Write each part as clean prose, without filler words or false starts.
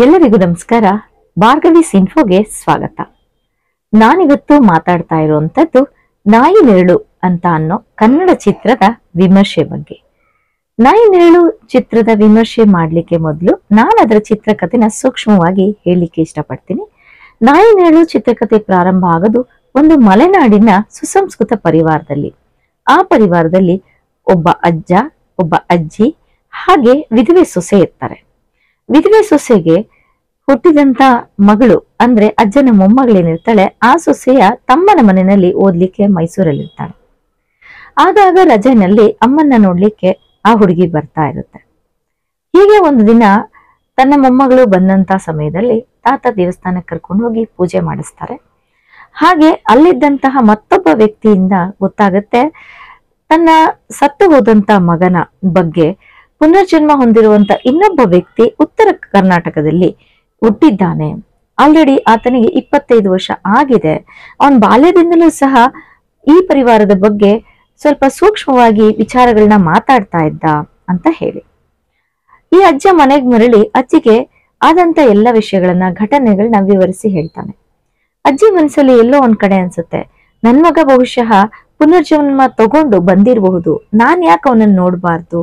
ಎಲ್ಲರಿಗೂ ನಮಸ್ಕಾರ. ಭಾರ್ಗವಿ ಸಿನ್ಫೋಗೆ ಸ್ವಾಗತ. ನಾನಿವತ್ತು ಮಾತಾಡ್ತಾ ಇರುವಂತದ್ದು ನಾಯಿ ನೆರಳು ಅಂತ ಅನ್ನೋ ಕನ್ನಡ ಚಿತ್ರದ ವಿಮರ್ಶೆ ಬಗ್ಗೆ. ನಾಯಿ ನೆರಳು ಚಿತ್ರದ ವಿಮರ್ಶೆ ಮಾಡ್ಲಿಕ್ಕೆ ಮೊದಲು ನಾನು ಅದರ ಚಿತ್ರಕಥೆನ ಸೂಕ್ಷ್ಮವಾಗಿ ಹೇಳಲಿಕ್ಕೆ ಇಷ್ಟಪಡ್ತೀನಿ. ನಾಯಿ ನೆರಳು ಚಿತ್ರಕಥೆ ಪ್ರಾರಂಭ ಆಗೋದು ಒಂದು ಮಲೆನಾಡಿನ ಸುಸಂಸ್ಕೃತ ಪರಿವಾರದಲ್ಲಿ. ಆ ಪರಿವಾರದಲ್ಲಿ ಒಬ್ಬ ಅಜ್ಜ, ಒಬ್ಬ ಅಜ್ಜಿ ಹಾಗೆ ವಿಧವೆ ಸೊಸೆ ಇರ್ತಾರೆ. ವಿಧವೆ ಸೊಸೆಗೆ ಹುಟ್ಟಿದಂತ ಮಗಳು ಅಂದ್ರೆ ಅಜ್ಜನ ಮೊಮ್ಮಗಳೇನಿರ್ತಾಳೆ, ಆ ಸೊಸೆಯ ತಮ್ಮನ ಮನೆಯಲ್ಲಿ ಓದ್ಲಿಕ್ಕೆ ಮೈಸೂರಲ್ಲಿರ್ತಾಳೆ. ಆಗಾಗ ರಜೆನಲ್ಲಿ ಅಮ್ಮನ್ನ ನೋಡ್ಲಿಕ್ಕೆ ಆ ಹುಡುಗಿ ಬರ್ತಾ ಇರುತ್ತೆ. ಹೀಗೆ ಒಂದು ದಿನ ತನ್ನ ಮೊಮ್ಮಗಳು ಬಂದಂತ ಸಮಯದಲ್ಲಿ ತಾತ ದೇವಸ್ಥಾನಕ್ಕೆ ಕರ್ಕೊಂಡು ಹೋಗಿ ಪೂಜೆ ಮಾಡಿಸ್ತಾರೆ. ಹಾಗೆ ಅಲ್ಲಿದ್ದಂತಹ ಮತ್ತೊಬ್ಬ ವ್ಯಕ್ತಿಯಿಂದ ಗೊತ್ತಾಗುತ್ತೆ, ತನ್ನ ಸತ್ತು ಹೋದಂತ ಮಗನ ಬಗ್ಗೆ ಪುನರ್ಜನ್ಮ ಹೊಂದಿರುವಂತ ಇನ್ನೊಬ್ಬ ವ್ಯಕ್ತಿ ಉತ್ತರ ಕರ್ನಾಟಕದಲ್ಲಿ ಹುಟ್ಟಿದ್ದಾನೆ. ಆಲ್ರೆಡಿ ಆತನಿಗೆ 25 ವರ್ಷ ಆಗಿದೆ. ಅವನ ಬಾಲ್ಯದಿಂದಲೂ ಸಹ ಈ ಪರಿವಾರದ ಬಗ್ಗೆ ಸ್ವಲ್ಪ ಸೂಕ್ಷ್ಮವಾಗಿ ವಿಚಾರಗಳನ್ನ ಮಾತಾಡ್ತಾ ಇದ್ದ ಅಂತ ಹೇಳಿ ಈ ಅಜ್ಜ ಮನೆಗೆ ಮರಳಿ ಅಜ್ಜಿಗೆ ಆದಂತ ಎಲ್ಲ ವಿಷಯಗಳನ್ನ, ಘಟನೆಗಳನ್ನ ವಿವರಿಸಿ ಹೇಳ್ತಾನೆ. ಅಜ್ಜಿ ಮನಸ್ಸಲ್ಲಿ ಎಲ್ಲೋ ಒಂದ್ ಕಡೆ ಅನ್ಸುತ್ತೆ, ನನ್ ಮಗ ಬಹುಶಃ ಪುನರ್ಜನ್ಮ ತಗೊಂಡು ಬಂದಿರಬಹುದು, ನಾನ್ ಯಾಕೆ ಅವನನ್ನ ನೋಡ್ಬಾರ್ದು,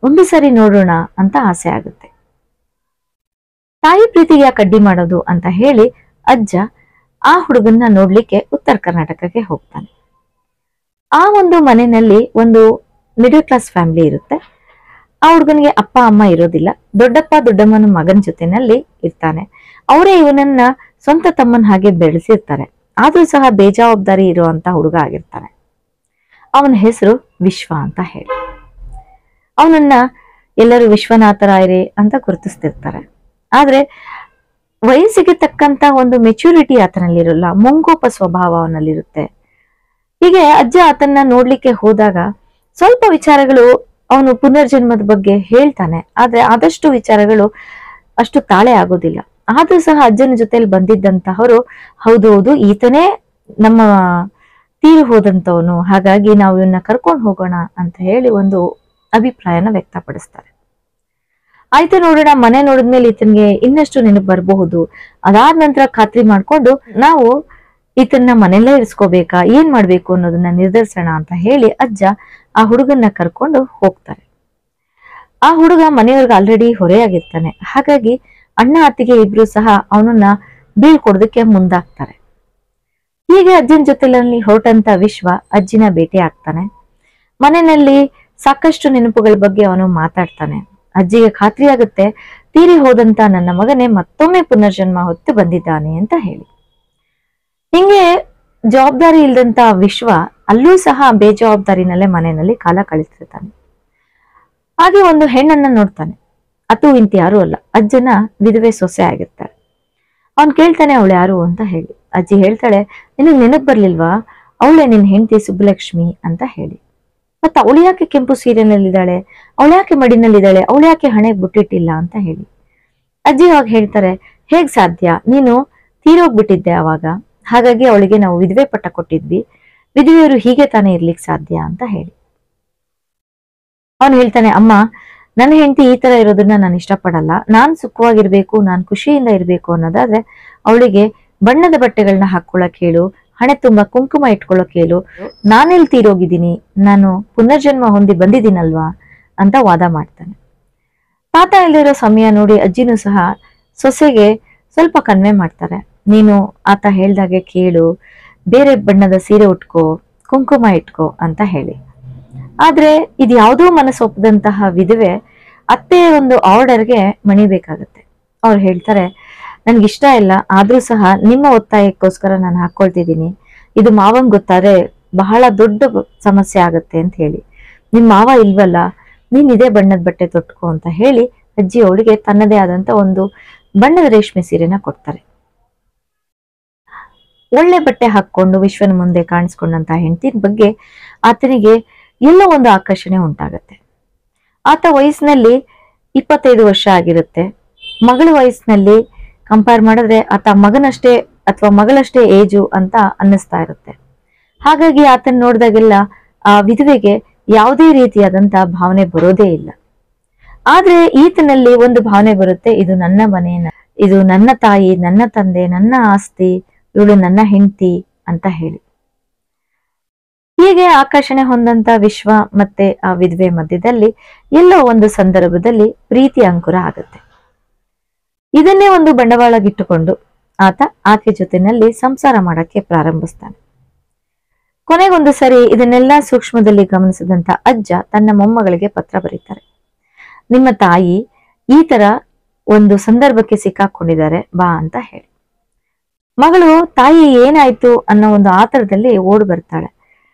ಒಂದು ಸರಿ ನೋಡೋಣ ಅಂತ ಆಸೆ ಆಗುತ್ತೆ. ತಾಯಿ ಪ್ರೀತಿಗೆ ಯಾಕೆ ಅಡ್ಡಿ ಮಾಡೋದು ಅಂತ ಹೇಳಿ ಅಜ್ಜ ಆ ಹುಡುಗನ್ನ ನೋಡ್ಲಿಕ್ಕೆ ಉತ್ತರ ಕರ್ನಾಟಕಕ್ಕೆ ಹೋಗ್ತಾನೆ. ಆ ಒಂದು ಮನೆಯಲ್ಲಿ ಒಂದು ಮಿಡಲ್ ಕ್ಲಾಸ್ ಫ್ಯಾಮಿಲಿ ಇರುತ್ತೆ. ಆ ಹುಡುಗನಿಗೆ ಅಪ್ಪ ಅಮ್ಮ ಇರೋದಿಲ್ಲ. ದೊಡ್ಡಪ್ಪ ದೊಡ್ಡಮ್ಮನ ಮಗನ ಜೊತೆನಲ್ಲಿ ಇರ್ತಾನೆ. ಅವರೇ ಇವನನ್ನ ಸ್ವಂತ ತಮ್ಮನ ಹಾಗೆ ಬೆಳೆಸಿರ್ತಾರೆ. ಆದ್ರೂ ಸಹ ಬೇಜವಾಬ್ದಾರಿ ಇರುವಂತ ಹುಡುಗ ಆಗಿರ್ತಾನೆ. ಅವನ ಹೆಸರು ವಿಶ್ವ ಅಂತ ಹೇಳಿ. ಅವನನ್ನ ಎಲ್ಲರೂ ವಿಶ್ವನಾಥರಾಯರೇ ಅಂತ ಗುರುತಿಸ್ತಿರ್ತಾರೆ. ಆದ್ರೆ ವಯಸ್ಸಿಗೆ ತಕ್ಕಂತ ಒಂದು ಮೆಚುರಿಟಿ ಆತನಲ್ಲಿರಲ್ಲ, ಮುಂಗೋಪ ಸ್ವಭಾವ ಅವನಲ್ಲಿರುತ್ತೆ. ಹೀಗೆ ಅಜ್ಜ ಆತನ್ನ ನೋಡ್ಲಿಕ್ಕೆ ಹೋದಾಗ ಸ್ವಲ್ಪ ವಿಚಾರಗಳು ಅವನು ಪುನರ್ಜನ್ಮದ ಬಗ್ಗೆ ಹೇಳ್ತಾನೆ. ಆದ್ರೆ ಆದಷ್ಟು ವಿಚಾರಗಳು ಅಷ್ಟು ತಾಳೆ ಆಗೋದಿಲ್ಲ. ಆದ್ರೂ ಸಹ ಅಜ್ಜನ ಜೊತೆಲಿ ಬಂದಿದ್ದಂತಹವರು ಹೌದು ಈತನೇ ನಮ್ಮ ತೀರು ಹೋದಂತವನು, ಹಾಗಾಗಿ ನಾವು ಇವನ್ನ ಕರ್ಕೊಂಡು ಹೋಗೋಣ ಅಂತ ಹೇಳಿ ಒಂದು ಅಭಿಪ್ರಾಯನ ವ್ಯಕ್ತಪಡಿಸ್ತಾರೆ. ಆಯ್ತು ನೋಡೋಣ, ಮನೆ ನೋಡಿದ್ಮೇಲೆ ಈತನ್ಗೆ ಇನ್ನಷ್ಟು ನೆನಪು ಬರಬಹುದು, ಅದಾದ ನಂತರ ಖಾತ್ರಿ ಮಾಡ್ಕೊಂಡು ನಾವು ಈತನ್ನ ಮನೆಯಲ್ಲೇ ಇರಿಸ್ಕೋಬೇಕಾ, ಏನ್ ಮಾಡ್ಬೇಕು ಅನ್ನೋದನ್ನ ನಿರ್ಧರಿಸೋಣ ಅಂತ ಹೇಳಿ ಅಜ್ಜ ಆ ಹುಡುಗನ್ನ ಕರ್ಕೊಂಡು ಹೋಗ್ತಾರೆ. ಆ ಹುಡುಗ ಮನೆಯವ್ರಿಗೆ ಆಲ್ರೆಡಿ ಹೊರೆಯಾಗಿರ್ತಾನೆ. ಹಾಗಾಗಿ ಅಣ್ಣ ಅತ್ತಿಗೆ ಇಬ್ರು ಸಹ ಅವನನ್ನ ಬೀಳ್ಕೊಡೋದಕ್ಕೆ ಮುಂದಾಗ್ತಾರೆ. ಹೀಗೆ ಅಜ್ಜನ ಜೊತೆಲಿ ಹೊರಟಂತ ವಿಶ್ವ ಅಜ್ಜಿನ ಭೇಟಿ ಆಗ್ತಾನೆ. ಮನೆಯಲ್ಲಿ ಸಾಕಷ್ಟು ನೆನಪುಗಳ ಬಗ್ಗೆ ಅವನು ಮಾತಾಡ್ತಾನೆ. ಅಜ್ಜಿಗೆ ಖಾತ್ರಿ ಆಗುತ್ತೆ, ತೀರಿ ಹೋದಂತ ನನ್ನ ಮಗನೇ ಮತ್ತೊಮ್ಮೆ ಪುನರ್ಜನ್ಮ ಹೊತ್ತು ಬಂದಿದ್ದಾನೆ ಅಂತ ಹೇಳಿ. ಹಿಂಗೆ ಜವಾಬ್ದಾರಿ ಇಲ್ದಂತ ವಿಶ್ವ ಅಲ್ಲೂ ಸಹ ಬೇಜವಾಬ್ದಾರಿನಲ್ಲೇ ಮನೆಯಲ್ಲಿ ಕಾಲ ಕಳಿತಿರ್ತಾನೆ. ಹಾಗೆ ಒಂದು ಹೆಣ್ಣನ್ನ ನೋಡ್ತಾನೆ. ಅದು ಇಂತ ಯಾರು ಅಲ್ಲ, ಅಜ್ಜನ ವಿಧವೆ ಸೊಸೆ ಆಗಿರ್ತಾಳೆ. ಅವನ್ ಕೇಳ್ತಾನೆ ಅವಳು ಯಾರು ಅಂತ ಹೇಳಿ. ಅಜ್ಜಿ ಹೇಳ್ತಾಳೆ, ನಿನಗ್ ನೆನಪು ಬರ್ಲಿಲ್ವಾ, ಅವಳೇ ನಿನ್ ಹೆಂಡತಿ ಸುಬ್ಬಲಕ್ಷ್ಮಿ ಅಂತ ಹೇಳಿ. ಮತ್ತ ಅವಳು ಯಾಕೆ ಕೆಂಪು ಸೀರೆನಲ್ಲಿದ್ದಾಳೆ, ಅವಳು ಯಾಕೆ ಮಡಿನಲ್ಲಿದ್ದಾಳೆ, ಅವಳು ಯಾಕೆ ಹಣೆಗೆ ಬುಟ್ಟಿಟ್ಟಿಲ್ಲ ಅಂತ ಹೇಳಿ. ಅಜ್ಜಿ ಅವಾಗ ಹೇಳ್ತಾರೆ, ಹೇಗ್ ಸಾಧ್ಯ, ನೀನು ತೀರೋಗ್ಬಿಟ್ಟಿದ್ದೆ ಅವಾಗ, ಹಾಗಾಗಿ ಅವಳಿಗೆ ನಾವು ವಿಧವೆ ಪಟ್ಟ ಕೊಟ್ಟಿದ್ವಿ, ವಿಧವೆಯರು ಹೀಗೆ ತಾನೇ ಇರ್ಲಿಕ್ಕೆ ಸಾಧ್ಯ ಅಂತ ಹೇಳಿ. ಅವನು ಹೇಳ್ತಾನೆ, ಅಮ್ಮ ನನ್ನ ಹೆಂಡತಿ ಈ ತರ ಇರೋದನ್ನ ನಾನು ಇಷ್ಟಪಡಲ್ಲ, ನಾನ್ ಸುಖವಾಗಿರ್ಬೇಕು, ನಾನ್ ಖುಷಿಯಿಂದ ಇರ್ಬೇಕು ಅನ್ನೋದಾದ್ರೆ ಅವಳಿಗೆ ಬಣ್ಣದ ಬಟ್ಟೆಗಳನ್ನ ಹಾಕೊಳ್ಳಕ್ ಹೇಳು, ಹಣೆ ತುಂಬಾ ಕುಂಕುಮ ಇಟ್ಕೊಳ್ಳೋಕ್ ಹೇಳು, ನಾನೆಲ್ಲಿ ತೀರೋಗಿದ್ದೀನಿ, ನಾನು ಪುನರ್ಜನ್ಮ ಹೊಂದಿ ಬಂದಿದ್ದೀನಲ್ವಾ ಅಂತ ವಾದ ಮಾಡ್ತಾನೆ. ತಾತ ಇಲ್ಲಿರೋ ಸಮಯ ನೋಡಿ ಅಜ್ಜಿನೂ ಸಹ ಸೊಸೆಗೆ ಸ್ವಲ್ಪ ಕನ್ವೆ ಮಾಡ್ತಾರೆ. ನೀನು ಆತ ಹೇಳ್ದಾಗೆ ಕೇಳು, ಬೇರೆ ಬಣ್ಣದ ಸೀರೆ ಉಟ್ಕೋ, ಕುಂಕುಮ ಇಟ್ಕೋ ಅಂತ ಹೇಳಿ. ಆದ್ರೆ ಇದು ಯಾವುದೋ ಮನಸ್ಸೊಪ್ಪದಂತಹ ವಿಧವೆ ಅತ್ತೆ ಒಂದು ಆರ್ಡರ್ಗೆ ಮಣಿಬೇಕಾಗತ್ತೆ. ಅವ್ರು ಹೇಳ್ತಾರೆ, ನನ್ಗಿಷ್ಟ ಇಲ್ಲ, ಆದ್ರೂ ಸಹ ನಿಮ್ಮ ಒತ್ತಾಯಕ್ಕೋಸ್ಕರ ನಾನು ಹಾಕೊಳ್ತಿದ್ದೀನಿ, ಇದು ಮಾವಂಗ್ ಗೊತ್ತಾದ್ರೆ ಬಹಳ ದೊಡ್ಡ ಸಮಸ್ಯೆ ಆಗತ್ತೆ ಅಂತ ಹೇಳಿ. ನಿಮ್ ಮಾವ ಇಲ್ವಲ್ಲ, ನೀನ್ ಇದೇ ಬಣ್ಣದ ಬಟ್ಟೆ ತೊಟ್ಕೋ ಅಂತ ಹೇಳಿ ಅಜ್ಜಿ ಅವಳಿಗೆ ತನ್ನದೇ ಆದಂತ ಒಂದು ಬಣ್ಣದ ರೇಷ್ಮೆ ಸೀರೆನ ಕೊಡ್ತಾರೆ. ಒಳ್ಳೆ ಬಟ್ಟೆ ಹಾಕೊಂಡು ವಿಶ್ವನ ಮುಂದೆ ಕಾಣಿಸ್ಕೊಂಡಂತ ಹೆಂಡತಿನ ಬಗ್ಗೆ ಆತನಿಗೆ ಎಲ್ಲೋ ಒಂದು ಆಕರ್ಷಣೆ ಉಂಟಾಗತ್ತೆ. ಆತ ವಯಸ್ಸಿನಲ್ಲಿ 25 ವರ್ಷ ಆಗಿರುತ್ತೆ. ಮಗಳ ವಯಸ್ಸಿನಲ್ಲಿ ಕಂಪೇರ್ ಮಾಡಿದ್ರೆ ಆತ ಮಗನಷ್ಟೇ ಅಥವಾ ಮಗಳಷ್ಟೇ ಏಜು ಅಂತ ಅನ್ನಿಸ್ತಾ ಇರುತ್ತೆ. ಹಾಗಾಗಿ ಆತನ ನೋಡಿದಾಗೆಲ್ಲ ಆ ವಿಧವೆಗೆ ಯಾವುದೇ ರೀತಿಯಾದಂತ ಭಾವನೆ ಬರೋದೇ ಇಲ್ಲ. ಆದ್ರೆ ಈತನಲ್ಲಿ ಒಂದು ಭಾವನೆ ಬರುತ್ತೆ, ಇದು ನನ್ನ ಮನೆ, ಇದು ನನ್ನ ತಾಯಿ, ನನ್ನ ತಂದೆ, ನನ್ನ ಆಸ್ತಿ, ಇವಳು ನನ್ನ ಹೆಂಡತಿ ಅಂತ ಹೇಳಿ. ಹೀಗೆ ಆಕರ್ಷಣೆ ಹೊಂದಂತ ವಿಶ್ವ ಮತ್ತೆ ಆ ವಿಧವೆ ಮಧ್ಯದಲ್ಲಿ ಎಲ್ಲೋ ಒಂದು ಸಂದರ್ಭದಲ್ಲಿ ಪ್ರೀತಿ ಅಂಕುರ ಆಗುತ್ತೆ. ಇದನ್ನೇ ಒಂದು ಬಂಡವಾಳಗಿಟ್ಟುಕೊಂಡು ಆತ ಆಕೆ ಜೊತೆನಲ್ಲಿ ಸಂಸಾರ ಮಾಡಕ್ಕೆ ಪ್ರಾರಂಭಿಸ್ತಾನೆ. ಕೊನೆಗೊಂದು ಸರಿ ಇದನ್ನೆಲ್ಲ ಸೂಕ್ಷ್ಮದಲ್ಲಿ ಗಮನಿಸಿದಂತ ಅಜ್ಜ ತನ್ನ ಮೊಮ್ಮಗಳಿಗೆ ಪತ್ರ ಬರೀತಾರೆ. ನಿಮ್ಮ ತಾಯಿ ಈ ತರ ಒಂದು ಸಂದರ್ಭಕ್ಕೆ ಸಿಕ್ಕಾಕೊಂಡಿದ್ದಾರೆ, ಬಾ ಅಂತ ಹೇಳಿ. ಮಗಳು ತಾಯಿ ಏನಾಯ್ತು ಅನ್ನೋ ಒಂದು ಆತರದಲ್ಲಿ ಓಡ್ ಬರ್ತಾಳೆ.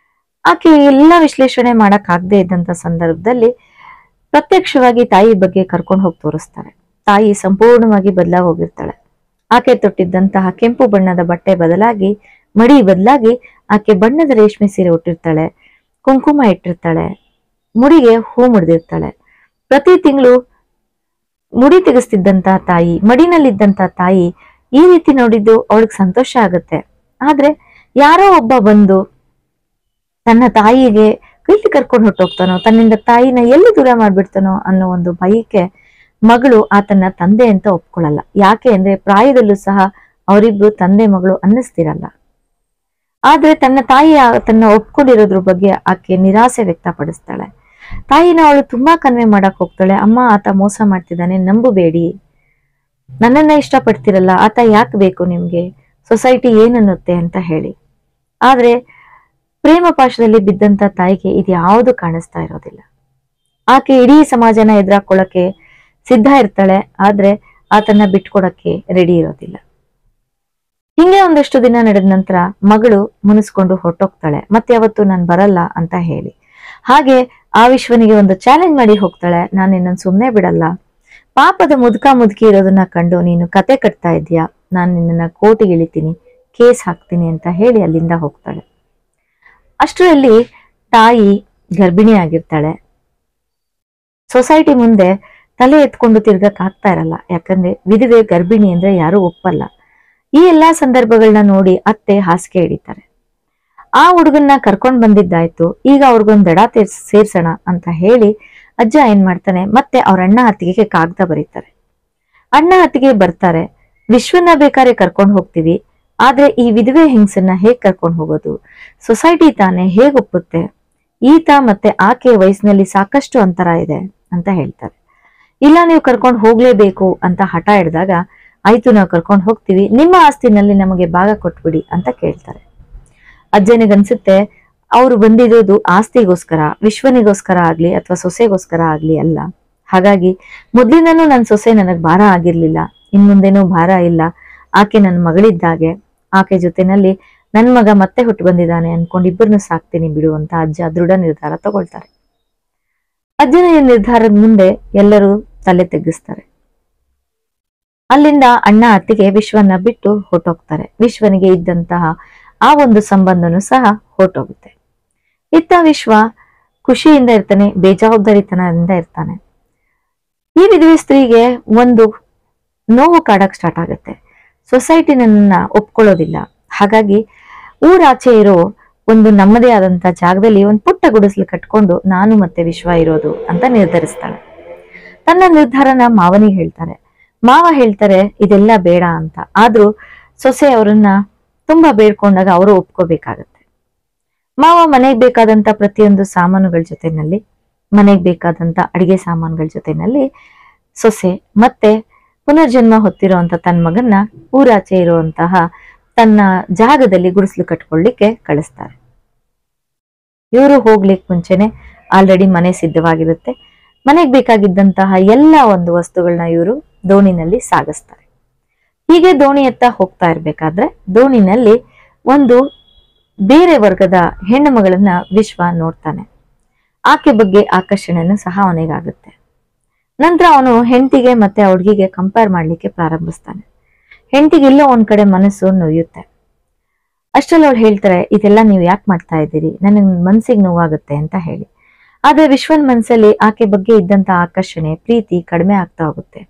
ಆಕೆ ಎಲ್ಲ ವಿಶ್ಲೇಷಣೆ ಮಾಡಕ್ ಆಗದೆ ಇದ್ದಂತ ಸಂದರ್ಭದಲ್ಲಿ ಪ್ರತ್ಯಕ್ಷವಾಗಿ ತಾಯಿ ಬಗ್ಗೆ ಕರ್ಕೊಂಡು ಹೋಗಿ ತೋರಿಸ್ತಾರೆ. ತಾಯಿ ಸಂಪೂರ್ಣವಾಗಿ ಬದಲಾಗಿ ಹೋಗಿರ್ತಾಳೆ. ಆಕೆ ತೊಟ್ಟಿದ್ದಂತಹ ಕೆಂಪು ಬಣ್ಣದ ಬಟ್ಟೆ ಬದಲಾಗಿ, ಮಡಿ ಬದಲಾಗಿ ಆಕೆ ಬಣ್ಣದ ರೇಷ್ಮೆ ಸೀರೆ ಉಟ್ಟಿರ್ತಾಳೆ, ಕುಂಕುಮ ಇಟ್ಟಿರ್ತಾಳೆ, ಮುಡಿಗೆ ಹೂ ಮುಡಿದಿರ್ತಾಳೆ. ಪ್ರತಿ ತಿಂಗಳು ಮುಡಿ ತೆಗೆಸ್ತಿದ್ದಂತ ತಾಯಿ, ಮಡಿನಲ್ಲಿದ್ದಂತ ತಾಯಿ ಈ ರೀತಿ ನೋಡಿದ್ದು ಅವಳಿಗೆ ಸಂತೋಷ ಆಗುತ್ತೆ. ಆದ್ರೆ ಯಾರೋ ಒಬ್ಬ ಬಂದು ತನ್ನ ತಾಯಿಗೆ ಕೈಲಿ ಕರ್ಕೊಂಡು ಹೊಟ್ಟೋಗ್ತಾನೋ, ತನ್ನಿಂದ ತಾಯಿನ ಎಲ್ಲಿ ದೂರ ಮಾಡ್ಬಿಡ್ತಾನೋ ಅನ್ನೋ ಒಂದು ಭಯಕ್ಕೆ ಮಗಳು ಆತನ ತಂದೆ ಅಂತ ಒಪ್ಕೊಳ್ಳಲ್ಲ. ಯಾಕೆ ಅಂದ್ರೆ ಪ್ರಾಯದಲ್ಲೂ ಸಹ ಅವರಿಬ್ರು ತಂದೆ ಮಗಳು ಅನ್ನಿಸ್ತಿರಲ್ಲ. ಆದ್ರೆ ತನ್ನ ತಾಯಿ ತನ್ನ ಒಪ್ಕೊಂಡಿರೋದ್ರ ಬಗ್ಗೆ ಆಕೆ ನಿರಾಸೆ ವ್ಯಕ್ತಪಡಿಸ್ತಾಳೆ. ತಾಯಿನ ಅವಳು ತುಂಬಾ ಕನ್ವೆ ಮಾಡಕ್ ಹೋಗ್ತಾಳೆ. ಅಮ್ಮ, ಆತ ಮೋಸ ಮಾಡ್ತಿದ್ದಾನೆ, ನಂಬಬೇಡಿ. ನನ್ನನ್ನ ಇಷ್ಟಪಡ್ತಿರಲ್ಲ, ಆತ ಯಾಕೆ ಬೇಕು ನಿಮ್ಗೆ, ಸೊಸೈಟಿ ಏನನ್ನುತ್ತೆ ಅಂತ ಹೇಳಿ. ಆದ್ರೆ ಪ್ರೇಮ ಪಾಶದಲ್ಲಿ ಬಿದ್ದಂತ ತಾಯಿಗೆ ಇದು ಯಾವುದು ಕಾಣಿಸ್ತಾ ಇರೋದಿಲ್ಲ. ಆಕೆ ಇಡೀ ಸಮಾಜನ ಎದುರಾಕೊಳ್ಳಕ್ಕೆ ಸಿದ್ಧ ಇರ್ತಾಳೆ, ಆದ್ರೆ ಆತನ್ನ ಬಿಟ್ಕೊಡಕ್ಕೆ ರೆಡಿ ಇರೋದಿಲ್ಲ. ಹಿಂಗೆ ಒಂದಷ್ಟು ದಿನ ನಡೆದ ನಂತರ ಮಗಳು ಮುನಿಸ್ಕೊಂಡು ಹೊರಟೋಗ್ತಾಳೆ. ಮತ್ತೆ ಅವತ್ತು ನಾನು ಬರಲ್ಲ ಅಂತ ಹೇಳಿ. ಹಾಗೆ ಆ ವಿಶ್ವನಿಗೆ ಒಂದು ಚಾಲೆಂಜ್ ಮಾಡಿ ಹೋಗ್ತಾಳೆ, ನಾನು ನಿನ್ನನ್ನು ಸುಮ್ಮನೆ ಬಿಡಲ್ಲ, ಪಾಪದ ಮುದುಕಿ ಇರೋದನ್ನ ಕಂಡು ನೀನು ಕತೆ ಕಟ್ತಾ ಇದೀಯಾ, ನಾನು ನಿನ್ನನ್ನ ಕೋರ್ಟಿಗೆ ಇಳಿತೀನಿ, ಕೇಸ್ ಹಾಕ್ತೀನಿ ಅಂತ ಹೇಳಿ ಅಲ್ಲಿಂದ ಹೋಗ್ತಾಳೆ. ಅಷ್ಟರಲ್ಲಿ ತಾಯಿ ಗರ್ಭಿಣಿ ಆಗಿರ್ತಾಳೆ. ಸೊಸೈಟಿ ಮುಂದೆ ತಲೆ ಎತ್ಕೊಂಡು ತಿರ್ಗಕ್ ಆಗ್ತಾ ಇರಲ್ಲ. ಯಾಕಂದ್ರೆ ವಿಧವೆ ಗರ್ಭಿಣಿ ಅಂದ್ರೆ ಯಾರು ಒಪ್ಪಲ್ಲ. ಈ ಎಲ್ಲಾ ಸಂದರ್ಭಗಳನ್ನ ನೋಡಿ ಅತ್ತೆ ಹಾಸಿಗೆ ಹಿಡಿತಾರೆ. ಆ ಹುಡುಗನ್ನ ಕರ್ಕೊಂಡ್ ಬಂದಿದ್ದಾಯ್ತು, ಈಗ ಅವ್ರಿಗೊಂದ್ ದಡ ಸೇರ್ಸೋಣ ಅಂತ ಹೇಳಿ ಅಜ್ಜ ಏನ್ ಮಾಡ್ತಾನೆ, ಮತ್ತೆ ಅವ್ರ ಅಣ್ಣ ಅತ್ತಿಗೆಗೆ ಕಾಗದ ಬರೀತಾರೆ. ಅಣ್ಣ ಅತ್ತಿಗೆ ಬರ್ತಾರೆ, ವಿಶ್ವನ ಬೇಕಾದ್ರೆ ಕರ್ಕೊಂಡು ಹೋಗ್ತೀವಿ, ಆದ್ರೆ ಈ ವಿಧವೆ ಹೆಂಗಸನ್ನ ಹೇಗ್ ಕರ್ಕೊಂಡು ಹೋಗೋದು, ಸೊಸೈಟಿ ತಾನೇ ಹೇಗ್ ಒಪ್ಪುತ್ತೆ, ಈತ ಮತ್ತೆ ಆಕೆ ವಯಸ್ಸಿನಲ್ಲಿ ಸಾಕಷ್ಟು ಅಂತರ ಇದೆ ಅಂತ ಹೇಳ್ತಾರೆ. ಇಲ್ಲ, ನೀವು ಕರ್ಕೊಂಡು ಹೋಗ್ಲೇಬೇಕು ಅಂತ ಹಠ ಹಿಡ್ದಾಗ, ಆಯ್ತು ನಾವು ಕರ್ಕೊಂಡು ಹೋಗ್ತೀವಿ, ನಿಮ್ಮ ಆಸ್ತಿನಲ್ಲಿ ನಮಗೆ ಭಾಗ ಕೊಟ್ಬಿಡಿ ಅಂತ ಕೇಳ್ತಾರೆ. ಅಜ್ಜನಿಗನ್ಸುತ್ತೆ ಅವ್ರು ಬಂದಿರೋದು ಆಸ್ತಿಗೋಸ್ಕರ, ವಿಶ್ವನಿಗೋಸ್ಕರ ಆಗ್ಲಿ ಅಥವಾ ಸೊಸೆಗೋಸ್ಕರ ಆಗ್ಲಿ ಅಲ್ಲ. ಹಾಗಾಗಿ ಮೊದ್ಲಿಂದನೂ ನನ್ನ ಸೊಸೆ ನನಗ್ ಭಾರ ಆಗಿರ್ಲಿಲ್ಲ, ಇನ್ ಮುಂದೇನೂ ಭಾರ ಇಲ್ಲ, ಆಕೆ ನನ್ನ ಮಗಳಿದ್ದಾಗೆ, ಆಕೆ ಜೊತೆನಲ್ಲಿ ನನ್ ಮಗ ಮತ್ತೆ ಹುಟ್ಟು ಬಂದಿದ್ದಾನೆ ಅನ್ಕೊಂಡು ಇಬ್ಬರನ್ನು ಸಾಕ್ತೀನಿ ಬಿಡು ಅಂತ ಅಜ್ಜ ದೃಢ ನಿರ್ಧಾರ ತಗೊಳ್ತಾರೆ. ಅಜ್ಜನ ಈ ನಿರ್ಧಾರದ ಮುಂದೆ ಎಲ್ಲರೂ ತಲೆ ತೆಗ್ಗಿಸ್ತಾರೆ. ಅಲ್ಲಿಂದ ಅಣ್ಣ ಅತ್ತಿಗೆ ವಿಶ್ವನ ಬಿಟ್ಟು ಹೊರಟೋಗ್ತಾರೆ. ವಿಶ್ವನಿಗೆ ಇದ್ದಂತಹ ಆ ಒಂದು ಸಂಬಂಧನೂ ಸಹ ಹೊರಟೋಗುತ್ತೆ. ಇತ್ತ ವಿಶ್ವ ಖುಷಿಯಿಂದ ಇರ್ತಾನೆ, ಬೇಜವಾಬ್ದಾರಿತನದಿಂದ ಇರ್ತಾನೆ. ಈ ವಿಧವೆ ಸ್ತ್ರೀಗೆ ಒಂದು ನೋವು ಕಾಡಕ್ ಸ್ಟಾರ್ಟ್ ಆಗುತ್ತೆ. ಸೊಸೈಟಿ ನನ್ನ ಒಪ್ಕೊಳ್ಳೋದಿಲ್ಲ. ಹಾಗಾಗಿ ಊರಾಚೆ ಇರೋ ಒಂದು ನಮ್ಮದೇ ಆದಂತ ಜಾಗದಲ್ಲಿ ಒಂದು ಪುಟ್ಟ ಗುಡಿಸಲು ಕಟ್ಕೊಂಡು ನಾನು ಮತ್ತೆ ವಿಶ್ವ ಇರೋದು ಅಂತ ನಿರ್ಧರಿಸ್ತಾಳೆ. ತನ್ನ ನಿರ್ಧಾರನ ಮಾವನಿಗೆ ಹೇಳ್ತಾರೆ. ಮಾವ ಹೇಳ್ತಾರೆ ಇದೆಲ್ಲ ಬೇಡ ಅಂತ. ಆದ್ರೂ ಸೊಸೆ ಅವರನ್ನ ತುಂಬಾ ಬೇಡ್ಕೊಂಡಾಗ ಅವರು ಒಪ್ಕೋಬೇಕಾಗತ್ತೆ. ಮಾವ ಮನೆಗ್ ಬೇಕಾದಂತ ಪ್ರತಿಯೊಂದು ಸಾಮಾನುಗಳ ಜೊತೆನಲ್ಲಿ, ಮನೆಗ್ ಬೇಕಾದಂತ ಅಡಿಗೆ ಸಾಮಾನುಗಳ ಜೊತೆನಲ್ಲಿ ಸೊಸೆ ಮತ್ತೆ ಪುನರ್ಜನ್ಮ ಹೊತ್ತಿರುವಂತ ತನ್ನ ಮಗನ್ನ ಊರಾಚೆ ಇರುವಂತಹ ತನ್ನ ಜಾಗದಲ್ಲಿ ಗುಡಿಸಲು ಕಟ್ಕೊಳ್ಳಿಕ್ಕೆ ಕಳಿಸ್ತಾರೆ. ಇವರು ಹೋಗ್ಲಿಕ್ಕೆ ಮುಂಚೆನೆ ಆಲ್ರೆಡಿ ಮನೆ ಸಿದ್ಧವಾಗಿರುತ್ತೆ. ಮನೆಗೆ ಬೇಕಾಗಿದ್ದಂತಹ ಎಲ್ಲ ಒಂದು ವಸ್ತುಗಳನ್ನ ಇವರು ದೋಣಿನಲ್ಲಿ ಸಾಗಿಸ್ತಾರೆ. ಹೀಗೆ ದೋಣಿಯತ್ತ ಹೋಗ್ತಾ ಇರ್ಬೇಕಾದ್ರೆ ದೋಣಿನಲ್ಲಿ ಒಂದು ಬೇರೆ ವರ್ಗದ ಹೆಣ್ಣು ಮಗಳನ್ನ ವಿಶ್ವ ನೋಡ್ತಾನೆ. ಆಕೆ ಬಗ್ಗೆ ಆಕರ್ಷಣೆನೂ ಸಹ ಅವನಿಗಾಗುತ್ತೆ. ನಂತರ ಅವನು ಹೆಂಡತಿಗೆ ಮತ್ತೆ ಆ ಹುಡುಗಿಗೆ ಕಂಪೇರ್ ಮಾಡ್ಲಿಕ್ಕೆ ಪ್ರಾರಂಭಿಸ್ತಾನೆ. ಹೆಂಡತಿಗೆ ಇಲ್ಲೋ ಒಂದ್ ಕಡೆ ಮನಸ್ಸು ನೋಯುತ್ತೆ. ಅಷ್ಟ್ರಲ್ಲಿ ಅವಳು ಹೇಳ್ತಾರೆ, ಇದೆಲ್ಲ ನೀವು ಯಾಕೆ ಮಾಡ್ತಾ ಇದ್ದೀರಿ, ನನಗ್ ಮನ್ಸಿಗೆ ನೋವಾಗುತ್ತೆ ಅಂತ ಹೇಳಿ. ಆದ್ರೆ ವಿಶ್ವನ್ ಮನ್ಸಲ್ಲಿ ಆಕೆ ಬಗ್ಗೆ ಇದ್ದಂತ ಆಕರ್ಷಣೆ, ಪ್ರೀತಿ ಕಡಿಮೆ ಆಗ್ತಾ ಹೋಗುತ್ತೆ.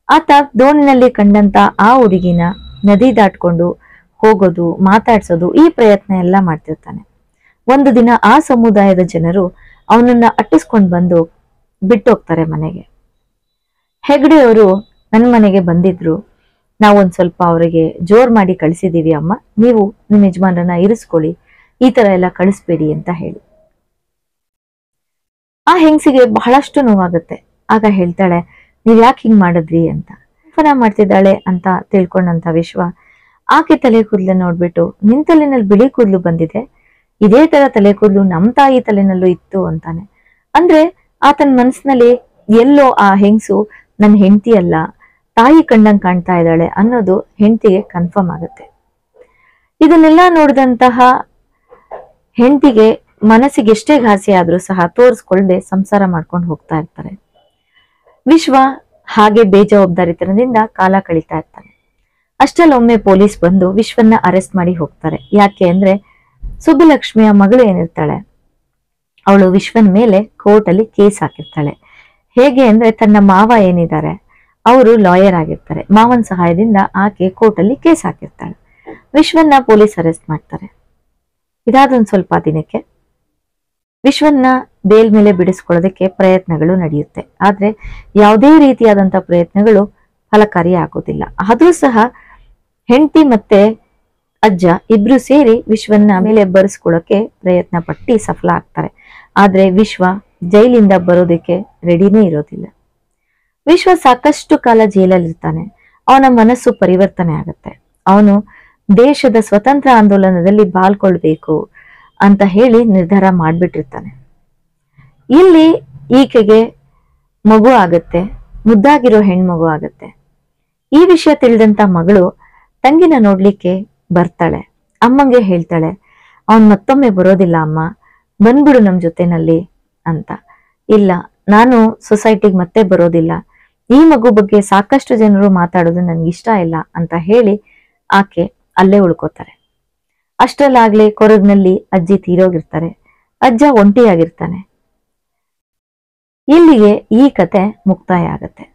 ಆತ ದೋಣಿನಲ್ಲಿ ಕಂಡಂತ ಆ ಹುಡುಗಿನ ನದಿ ದಾಟ್ಕೊಂಡು ಹೋಗೋದು, ಮಾತಾಡ್ಸೋದು, ಈ ಪ್ರಯತ್ನ ಎಲ್ಲ ಮಾಡ್ತಿರ್ತಾನೆ. ಒಂದು ದಿನ ಆ ಸಮುದಾಯದ ಜನರು ಅವನನ್ನ ಅಟ್ಟಿಸ್ಕೊಂಡು ಬಂದು ಬಿಟ್ಟೋಗ್ತಾರೆ ಮನೆಗೆ. ಹೆಗ್ಡೆ ಅವರು ನನ್ನ ಮನೆಗೆ ಬಂದಿದ್ರು, ನಾವೊಂದ್ ಸ್ವಲ್ಪ ಅವರಿಗೆ ಜೋರ್ ಮಾಡಿ ಕಳಿಸಿದೀವಿ ಅಮ್ಮ, ನೀವು ನಿಮ್ಮ ಯಜಮಾನರನ್ನ ಇರಿಸ್ಕೊಳ್ಳಿ, ಈ ತರ ಎಲ್ಲ ಕಳಿಸ್ಬೇಡಿ ಅಂತ ಹೇಳಿ. ಆ ಹೆಂಗಸಿಗೆ ಬಹಳಷ್ಟು ನೋವಾಗುತ್ತೆ. ಆಗ ಹೇಳ್ತಾಳೆ, ನೀವ್ ಯಾಕೆ ಹಿಂಗ್ ಮಾಡಿದ್ರಿ ಅಂತ. ಫನ ಮಾಡ್ತಿದ್ದಾಳೆ ಅಂತ ತಿಳ್ಕೊಂಡಂತ ವಿಶ್ವ ಆಕೆ ತಲೆ ಕೂದಲನ್ನ ನೋಡ್ಬಿಟ್ಟು, ನಿನ್ ತಲೆನಲ್ಲಿ ಬಿಳಿ ಕೂದಲು ಬಂದಿದೆ, ಇದೇ ತರ ತಲೆ ಕೂದಲು ನಮ್ ತಾಯಿ ತಲೆನಲ್ಲೂ ಇತ್ತು ಅಂತಾನೆ. ಅಂದ್ರೆ ಆತನ ಮನಸ್ಸಿನಲ್ಲಿ ಎಲ್ಲೋ ಆ ಹೆಂಗಸು ನನ್ನ ಹೆಂಡತಿ ಅಲ್ಲ, ತಾಯಿ ಕಂಡಂಗ್ ಕಾಣ್ತಾ ಇದ್ದಾಳೆ ಅನ್ನೋದು ಹೆಂಡತಿಗೆ ಕನ್ಫರ್ಮ್ ಆಗುತ್ತೆ. ಇದನ್ನೆಲ್ಲ ನೋಡಿದಂತಹ ಹೆಂಡತಿಗೆ ಮನಸ್ಸಿಗೆ ಎಷ್ಟೇ ಘಾಸಿ ಆದ್ರೂ ಸಹ ತೋರಿಸ್ಕೊಳ್ದೆ ಸಂಸಾರ ಮಾಡ್ಕೊಂಡು ಹೋಗ್ತಾ ಇರ್ತಾರೆ. ವಿಶ್ವ ಹಾಗೆ ಬೇಜವಾಬ್ದಾರಿತನದಿಂದ ಕಾಲ ಕಳೀತಾ ಇರ್ತಾನೆ. ಅಷ್ಟಲ್ಲೊಮ್ಮೆ ಪೊಲೀಸ್ ಬಂದು ವಿಶ್ವನ್ನ ಅರೆಸ್ಟ್ ಮಾಡಿ ಹೋಗ್ತಾರೆ. ಯಾಕೆ ಅಂದ್ರೆ ಸುಬ್ಬಲಕ್ಷ್ಮಿಯ ಮಗಳು ಏನಿರ್ತಾಳೆ, ಅವಳು ವಿಶ್ವನ್ ಮೇಲೆ ಕೋರ್ಟ್ ಅಲ್ಲಿ ಕೇಸ್ ಹಾಕಿರ್ತಾಳೆ. ಹೇಗೆ ಅಂದ್ರೆ ತನ್ನ ಮಾವ ಏನಿದ್ದಾರೆ ಅವರು ಲಾಯರ್ ಆಗಿರ್ತಾರೆ, ಮಾವನ ಸಹಾಯದಿಂದ ಆಕೆ ಕೋರ್ಟ್ ಅಲ್ಲಿ ಕೇಸ್ ಹಾಕಿರ್ತಾಳೆ. ವಿಶ್ವನ್ನ ಪೊಲೀಸ್ ಅರೆಸ್ಟ್ ಮಾಡ್ತಾರೆ. ಇದಾದೊಂದು ಸ್ವಲ್ಪ ದಿನಕ್ಕೆ ವಿಶ್ವನ್ನ ಬೇಲ್ ಮೇಲೆ ಬಿಡಿಸ್ಕೊಳ್ಳೋದಕ್ಕೆ ಪ್ರಯತ್ನಗಳು ನಡೆಯುತ್ತೆ. ಆದ್ರೆ ಯಾವುದೇ ರೀತಿಯಾದಂತಹ ಪ್ರಯತ್ನಗಳು ಫಲಕಾರಿ ಆಗೋದಿಲ್ಲ. ಆದ್ರೂ ಸಹ ಹೆಂಡತಿ ಮತ್ತೆ ಅಜ್ಜ ಇಬ್ರು ಸೇರಿ ವಿಶ್ವನ್ನ ಮೇಲೆ ಬರೆಸ್ಕೊಳ್ಳೋಕೆ ಪ್ರಯತ್ನ ಪಟ್ಟಿ ಸಫಲ ಆಗ್ತಾರೆ. ಆದ್ರೆ ವಿಶ್ವ ಜೈಲಿಂದ ಬರೋದಕ್ಕೆ ರೆಡಿನೇ ಇರೋದಿಲ್ಲ. ವಿಶ್ವ ಸಾಕಷ್ಟು ಕಾಲ ಜೈಲಲ್ಲಿ ಇರ್ತಾನೆ. ಅವನ ಮನಸ್ಸು ಪರಿವರ್ತನೆ ಆಗುತ್ತೆ. ಅವನು ದೇಶದ ಸ್ವತಂತ್ರ ಆಂದೋಲನದಲ್ಲಿ ಪಾಲ್ಗೊಳ್ಬೇಕು ಅಂತ ಹೇಳಿ ನಿರ್ಧಾರ ಮಾಡ್ಬಿಟ್ಟಿರ್ತಾನೆ. ಇಲ್ಲಿ ಈಕೆಗೆ ಮಗು ಆಗತ್ತೆ, ಮುದ್ದಾಗಿರೋ ಹೆಣ್ಮಗು ಆಗತ್ತೆ. ಈ ವಿಷಯ ತಿಳಿದಂತ ಮಗಳು ತಂಗಿನ ನೋಡ್ಲಿಕ್ಕೆ ಬರ್ತಾಳೆ. ಅಮ್ಮಂಗೆ ಹೇಳ್ತಾಳೆ, ಅವನ್ ಮತ್ತೊಮ್ಮೆ ಬರೋದಿಲ್ಲ ಅಮ್ಮ, ಬಂದ್ಬಿಡು ನಮ್ ಜೊತೆನಲ್ಲಿ ಅಂತ. ಇಲ್ಲ, ನಾನು ಸೊಸೈಟಿಗೆ ಮತ್ತೆ ಬರೋದಿಲ್ಲ, ಈ ಮಗು ಬಗ್ಗೆ ಸಾಕಷ್ಟು ಜನರು ಮಾತಾಡೋದು ನನ್ಗೆ ಇಷ್ಟ ಇಲ್ಲ ಅಂತ ಹೇಳಿ ಆಕೆ ಅಲ್ಲೇ ಉಳ್ಕೋತಾರೆ. ಅಷ್ಟರಲ್ಲಾಗ್ಲೇ ಕೊರಗ್ನಲ್ಲಿ ಅಜ್ಜಿ ತೀರೋಗಿರ್ತಾರೆ. ಅಜ್ಜ ಒಂಟಿಯಾಗಿರ್ತಾನೆ. ಇಲ್ಲಿಗೆ ಈ ಕತೆ ಮುಕ್ತಾಯ ಆಗತ್ತೆ.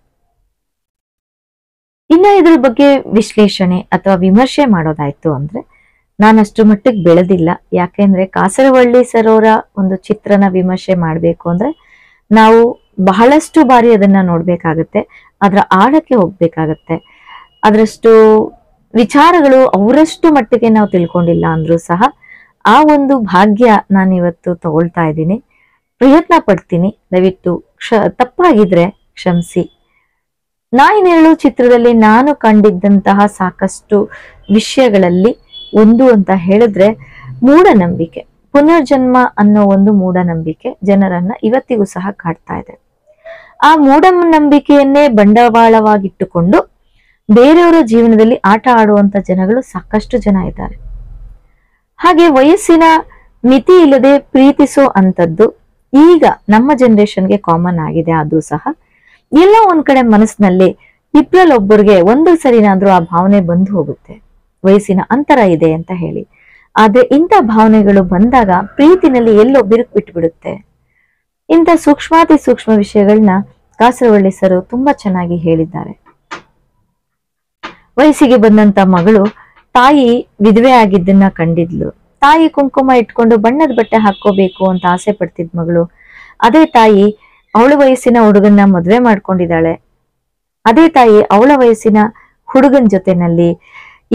ಇನ್ನ ಇದ್ರ ಬಗ್ಗೆ ವಿಶ್ಲೇಷಣೆ ಅಥವಾ ವಿಮರ್ಶೆ ಮಾಡೋದಾಯ್ತು ಅಂದ್ರೆ ನಾನಷ್ಟು ಮಟ್ಟಿಗೆ ಬೆಳೆದಿಲ್ಲ. ಯಾಕೆಂದ್ರೆ ಕಾಸರವಳ್ಳಿ ಸರ್ ಅವರ ಒಂದು ಚಿತ್ರನ ವಿಮರ್ಶೆ ಮಾಡ್ಬೇಕು ಅಂದ್ರೆ ನಾವು ಬಹಳಷ್ಟು ಬಾರಿ ಅದನ್ನ ನೋಡ್ಬೇಕಾಗತ್ತೆ, ಅದರ ಆಳಕ್ಕೆ ಹೋಗ್ಬೇಕಾಗತ್ತೆ. ಅದರಷ್ಟು ವಿಚಾರಗಳು ಅವರಷ್ಟು ಮಟ್ಟಿಗೆ ನಾವು ತಿಳ್ಕೊಂಡಿಲ್ಲ ಅಂದ್ರೂ ಸಹ ಆ ಒಂದು ಭಾಗ್ಯ ನಾನಿವತ್ತು ತಗೊಳ್ತಾ ಇದ್ದೀನಿ. ಪ್ರಯತ್ನ ಪಡ್ತೀನಿ. ದಯವಿಟ್ಟು ತಪ್ಪಾಗಿದ್ರೆ ಕ್ಷಮಿಸಿ. ನಾಯಿನೇಳು ಚಿತ್ರದಲ್ಲಿ ನಾನು ಕಂಡಿದ್ದಂತಹ ಸಾಕಷ್ಟು ವಿಷಯಗಳಲ್ಲಿ ಒಂದು ಅಂತ ಹೇಳಿದ್ರೆ ಮೂಢನಂಬಿಕೆ, ಪುನರ್ಜನ್ಮ ಅನ್ನೋ ಒಂದು ಮೂಢನಂಬಿಕೆ ಜನರನ್ನ ಇವತ್ತಿಗೂ ಸಹ ಕಾಡ್ತಾ ಇದೆ. ಆ ಮೂಢನಂಬಿಕೆಯನ್ನೇ ಬಂಡವಾಳವಾಗಿಟ್ಟುಕೊಂಡು ಬೇರೆಯವರ ಜೀವನದಲ್ಲಿ ಆಟ ಆಡುವಂತ ಜನಗಳು ಸಾಕಷ್ಟು ಜನ ಇದ್ದಾರೆ. ಹಾಗೆ ವಯಸ್ಸಿನ ಮಿತಿ ಇಲ್ಲದೆ ಪ್ರೀತಿಸೋ ಅಂತದ್ದು ಈಗ ನಮ್ಮ ಜನರೇಷನ್ಗೆ ಕಾಮನ್ ಆಗಿದೆ. ಆದ್ರೂ ಸಹ ಎಲ್ಲ ಒಂದ್ ಕಡೆ ಮನಸ್ಸಿನಲ್ಲಿ ಇಬ್ಬರಲ್ಲೊಬ್ಬರಿಗೆ ಒಂದು ಸರಿನಾದ್ರೂ ಆ ಭಾವನೆ ಬಂದು ಹೋಗುತ್ತೆ, ವಯಸ್ಸಿನ ಅಂತರ ಇದೆ ಅಂತ ಹೇಳಿ. ಆದ್ರೆ ಇಂಥ ಭಾವನೆಗಳು ಬಂದಾಗ ಪ್ರೀತಿನಲ್ಲಿ ಎಲ್ಲೋ ಬಿರುಕು ಬಿಟ್ಬಿಡುತ್ತೆ. ಇಂಥ ಸೂಕ್ಷ್ಮಾತಿ ಸೂಕ್ಷ್ಮ ವಿಷಯಗಳನ್ನ ಕಾಸರವಳ್ಳಿ ಸರ್ ತುಂಬಾ ಚೆನ್ನಾಗಿ ಹೇಳಿದ್ದಾರೆ. ವಯಸ್ಸಿಗೆ ಬಂದಂತ ಮಗಳು ತಾಯಿ ವಿಧವೆ ಆಗಿದ್ದನ್ನ ಕಂಡಿದ್ಲು. ತಾಯಿ ಕುಂಕುಮ ಇಟ್ಕೊಂಡು ಬಣ್ಣದ ಬಟ್ಟೆ ಹಾಕೋಬೇಕು ಅಂತ ಆಸೆ ಪಡ್ತಿದ್ ಮಗಳು, ಅದೇ ತಾಯಿ ಅವಳ ವಯಸ್ಸಿನ ಹುಡುಗನ್ನ ಮದ್ವೆ ಮಾಡ್ಕೊಂಡಿದ್ದಾಳೆ. ಅದೇ ತಾಯಿ ಅವಳ ವಯಸ್ಸಿನ ಹುಡುಗನ ಜೊತೆನಲ್ಲಿ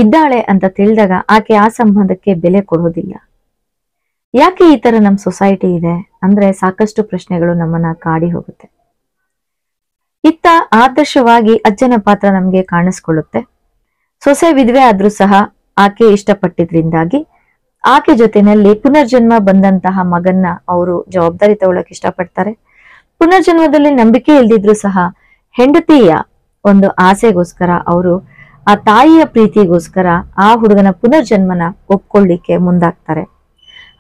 ಇದ್ದಾಳೆ ಅಂತ ತಿಳಿದಾಗ ಆಕೆ ಆ ಸಂಬಂಧಕ್ಕೆ ಬೆಲೆ ಕೊಡೋದಿಲ್ಲ. ಯಾಕೆ ಈ ತರ ನಮ್ ಸೊಸೈಟಿ ಇದೆ ಅಂದ್ರೆ ಸಾಕಷ್ಟು ಪ್ರಶ್ನೆಗಳು ನಮ್ಮನ್ನ ಕಾಡಿ ಹೋಗುತ್ತೆ. ಇತ್ತ ಆದರ್ಶವಾಗಿ ಅಜ್ಜನ ಪಾತ್ರ ನಮ್ಗೆ ಕಾಣಿಸ್ಕೊಳ್ಳುತ್ತೆ. ಸೊಸೆ ವಿಧವೆ ಆದ್ರೂ ಸಹ ಆಕೆ ಇಷ್ಟಪಟ್ಟಿದ್ರಿಂದಾಗಿ ಆಕೆ ಜೊತೆನಲ್ಲಿ ಪುನರ್ಜನ್ಮ ಬಂದಂತಹ ಮಗನ್ನ ಅವರು ಜವಾಬ್ದಾರಿ ತಗೊಳಕ್ ಇಷ್ಟಪಡ್ತಾರೆ. ಪುನರ್ಜನ್ಮದಲ್ಲಿ ನಂಬಿಕೆ ಇಲ್ದಿದ್ರು ಸಹ ಹೆಂಡತಿಯ ಒಂದು ಆಸೆಗೋಸ್ಕರ ಅವರು ಆ ತಾಯಿಯ ಪ್ರೀತಿಗೋಸ್ಕರ ಆ ಹುಡುಗನ ಪುನರ್ಜನ್ಮನ ಒಪ್ಕೊಳ್ಳಿಕ್ಕೆ ಮುಂದಾಗ್ತಾರೆ.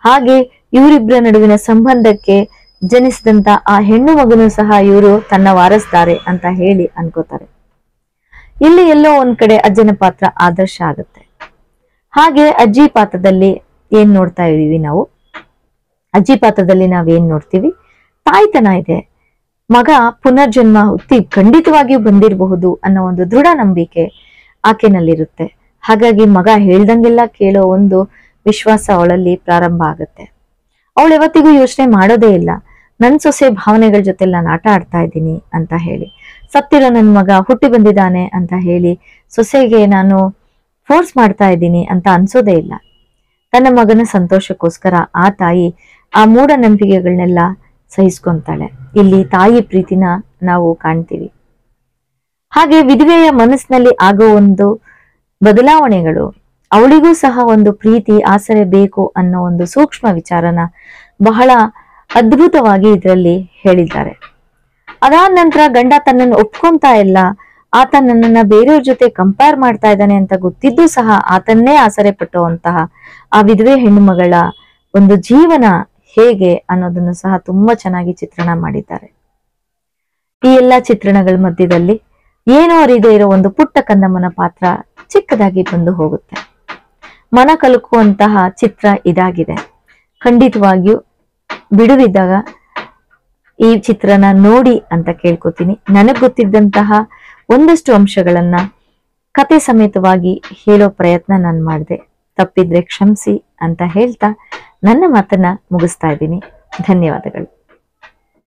ಹಾಗೆ ಇವರಿಬ್ಬರ ನಡುವಿನ ಸಂಬಂಧಕ್ಕೆ ಜನಿಸಿದಂತ ಆ ಹೆಣ್ಣು ಮಗನು ಸಹ ಇವರು ತನ್ನ ವಾರಸ್ತಾರೆ ಅಂತ ಹೇಳಿ ಅನ್ಕೋತಾರೆ. ಇಲ್ಲಿ ಎಲ್ಲೋ ಒಂದ್ ಕಡೆ ಅಜ್ಜನ ಪಾತ್ರ ಆದರ್ಶ ಆಗುತ್ತೆ. ಹಾಗೆ ಅಜ್ಜಿ ಪಾತ್ರದಲ್ಲಿ ಏನ್ ನೋಡ್ತಾ ಇದೀವಿ ನಾವು? ಅಜ್ಜಿ ಪಾತ್ರದಲ್ಲಿ ನಾವೇನ್ ನೋಡ್ತೀವಿ? ತಾಯ್ತನ ಇದೆ, ಮಗ ಪುನರ್ಜನ್ಮ ಖಂಡಿತವಾಗಿಯೂ ಬಂದಿರಬಹುದು ಅನ್ನೋ ಒಂದು ದೃಢ ನಂಬಿಕೆ ಆಕೆನಲ್ಲಿರುತ್ತೆ. ಹಾಗಾಗಿ ಮಗ ಹೇಳ್ದಂಗೆಲ್ಲ ಕೇಳೋ ಒಂದು ವಿಶ್ವಾಸ ಅವಳಲ್ಲಿ ಪ್ರಾರಂಭ ಆಗುತ್ತೆ. ಅವಳು ಯಾವತ್ತಿಗೂ ಯೋಚನೆ ಮಾಡೋದೇ ಇಲ್ಲ, ನನ್ ಸೊಸೆ ಭಾವನೆಗಳ ಜೊತೆ ನಾನು ಆಟ ಆಡ್ತಾ ಇದ್ದೀನಿ ಅಂತ ಹೇಳಿ. ಸತ್ತಿರೋ ನನ್ನ ಮಗ ಹುಟ್ಟಿ ಬಂದಿದ್ದಾನೆ ಅಂತ ಹೇಳಿ ಸೊಸೆಗೆ ನಾನು ಫೋರ್ಸ್ ಮಾಡ್ತಾ ಇದ್ದೀನಿ ಅಂತ ಅನ್ಸೋದೇ ಇಲ್ಲ. ತನ್ನ ಮಗನ ಸಂತೋಷಕ್ಕೋಸ್ಕರ ಆ ತಾಯಿ ಆ ಮೂಢನಂಬಿಕೆಗಳನ್ನೆಲ್ಲ ಸಹಿಸ್ಕೊಂತಾಳೆ. ಇಲ್ಲಿ ತಾಯಿ ಪ್ರೀತಿನ ನಾವು ಕಾಣ್ತೀವಿ. ಹಾಗೆ ವಿಧವೆಯ ಮನಸ್ಸಿನಲ್ಲಿ ಆಗೋ ಒಂದು ಬದಲಾವಣೆಗಳು, ಅವಳಿಗೂ ಸಹ ಒಂದು ಪ್ರೀತಿ ಆಸರೆ ಬೇಕು ಅನ್ನೋ ಒಂದು ಸೂಕ್ಷ್ಮ ವಿಚಾರನ ಬಹಳ ಅದ್ಭುತವಾಗಿ ಇದರಲ್ಲಿ ಹೇಳಿದ್ದಾರೆ. ಅದಾದ ನಂತರ ಗಂಡ ತನ್ನನ್ನು ಒಪ್ಕೊಂತಾ ಇಲ್ಲ, ಆತ ನನ್ನನ್ನ ಬೇರೆಯವ್ರ ಜೊತೆ ಕಂಪೇರ್ ಮಾಡ್ತಾ ಇದ್ದಾನೆ ಅಂತ ಗೊತ್ತಿದ್ದು ಸಹ ಆತನ್ನೇ ಆಸರೆ ಪಟ್ಟುವಂತಹ ಆ ವಿಧವೆ ಹೆಣ್ಣು ಮಗಳ ಒಂದು ಜೀವನ ಹೇಗೆ ಅನ್ನೋದನ್ನು ಸಹ ತುಂಬಾ ಚೆನ್ನಾಗಿ ಚಿತ್ರಣ ಮಾಡಿದ್ದಾರೆ. ಈ ಎಲ್ಲಾ ಚಿತ್ರಣಗಳ ಮಧ್ಯದಲ್ಲಿ ಏನೋ ಅರಿದೇ ಇರೋ ಒಂದು ಪುಟ್ಟ ಕಂದಮ್ಮನ ಪಾತ್ರ ಚಿಕ್ಕದಾಗಿ ಬಂದು ಹೋಗುತ್ತೆ. ಮನ ಕಲುಕುವಂತಹ ಚಿತ್ರ ಇದಾಗಿದೆ. ಖಂಡಿತವಾಗಿಯೂ ಬಿಡುವಿದ್ದಾಗ ಈ ಚಿತ್ರನ ನೋಡಿ ಅಂತ ಕೇಳ್ಕೊತೀನಿ. ನನಗ್ ಗೊತ್ತಿದ್ದಂತಹ ಒಂದಷ್ಟು ಅಂಶಗಳನ್ನ ಕತೆ ಸಮೇತವಾಗಿ ಹೇಳೋ ಪ್ರಯತ್ನ ನಾನು ಮಾಡಿದೆ. ತಪ್ಪಿದ್ರೆ ಕ್ಷಮಿಸಿ ಅಂತ ಹೇಳ್ತಾ ನನ್ನ ಮಾತನ್ನ ಮುಗಿಸ್ತಾ ಇದ್ದೀನಿ. ಧನ್ಯವಾದಗಳು.